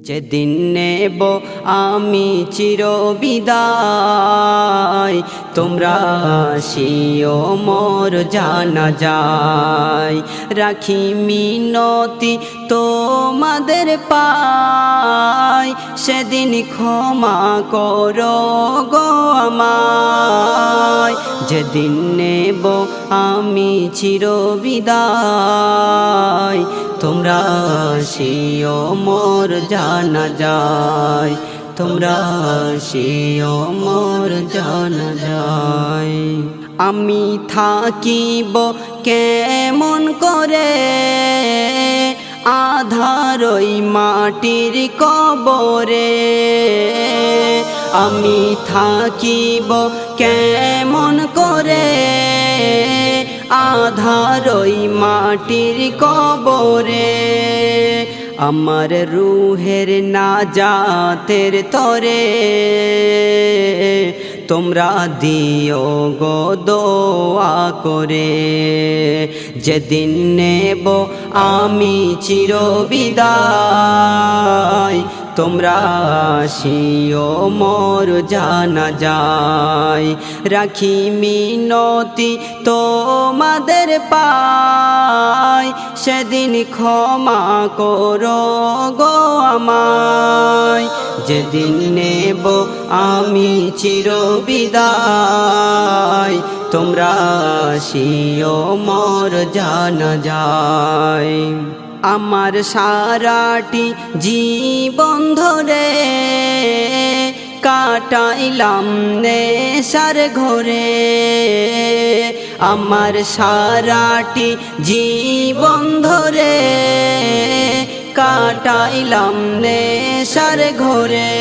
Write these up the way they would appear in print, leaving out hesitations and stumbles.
যেদিন নেব আমি চিরবিদায়, তোমরা আসিও মোর জানাজায়। রাখি মিনতি তোমাদের পায়, সেদিন ক্ষমা করো গো আমায়। যেদিন নেব আমি চিরবিদায়, তোমরা আসিও মোর জানাজায়, তোমরা আসিও মোর জানাজায়। আমি থাকিব কেমন করে আধার ওই মাটির কবরে, আমি থাকিব কেমন করে আধার ওই মাটির কবরে। আমার রুহের নাজাতের তরে তোমরা দিও গো দোয়া করে। যেদিন নেব আমি চিরবিদায়, তোমরা আসিও মোর জানাজায়। রাখি মিনতি তোমাদের পায়, সেদিন ক্ষমা করো গো আমায়। যেদিন নেব আমি চিরবিদায়, তোমরা আসিও মোর জানাজায়। আমার সারাটি জীবন ধরে কাটাইলাম নেশার ঘরে, আমার সারাটি জীবন ধরে কাটাইলাম নেশার ঘরে।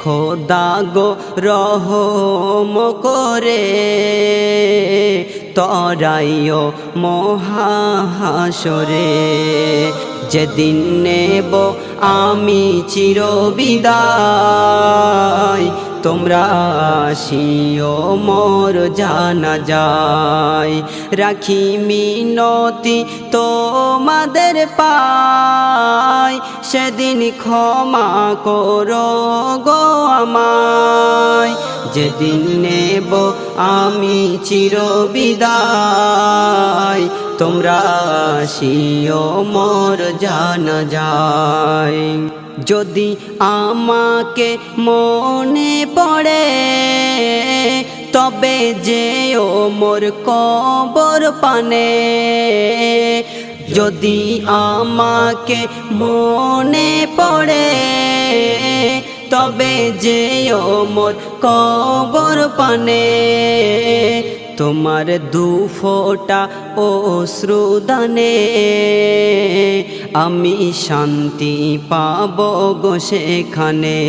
খোদা গো রহম করে তরাইও মহাহাসরে। যেদিন নেব আমি চিরবিদায়, তোমরা আসিও মোর জানাজায়। রাখি মিনতি তোমাদের পায়, সেদিন ক্ষমা করো গো আমায়। যেদিন নেব আমি চিরবিদায়, তোমরা আসিও মোর জানাজায়। যদি আমাকে মনে পড়ে তবে যেও মোর কবর পানে। যদি আমাকে মনে পড়ে তবে যেও মোর কবর পানে। তোমার দুফোঁটা অশ্রুদানে আমি শান্তি পাব গো সেখানে।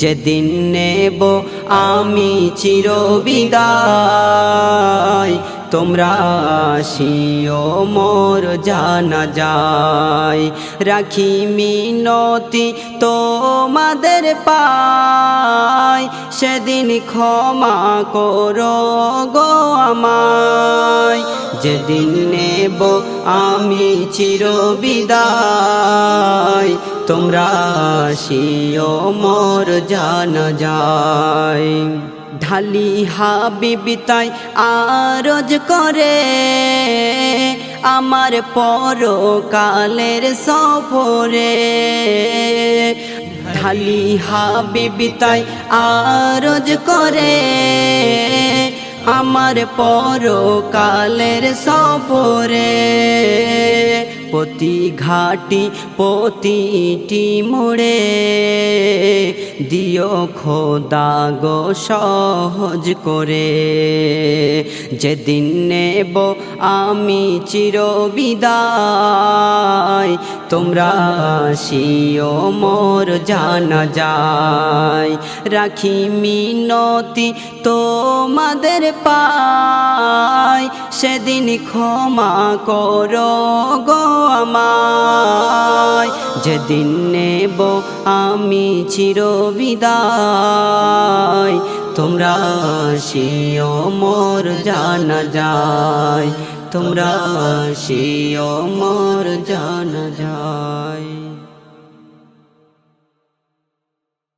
যেদিন নেব আমি চিরবিদায়, তোমরা আসিও মোর জানাজায়। রাখি মিনতি তোমাদের পায়, সেদিন ক্ষমা করো গো আমায়। যেদিন নেব আমি চিরবিদায়, তোমরা আসিও মোর জানাজায়। ঢালি হাবিবি তাই আরজ করে আমার পরকালের সফরে। ঢালি হাবিবি তাই আরজ করে আমার পরকালের সফরে। প্রতি ঘাটি প্রতিটি মোড়ে দিও খোদা গো সহজ করে। যেদিন নেব আমি চিরবিদায়, তোমরা আসিও মোর জানাজায়। রাখি মিনতি তোমাদের পায়, সেদিন ক্ষমা করো গো আমায়। যেদিন নেব আমি চিরবিদায়, তোমরা আসিও মোর জানাজায়, তোমরা আসিও মোর জানাজায়।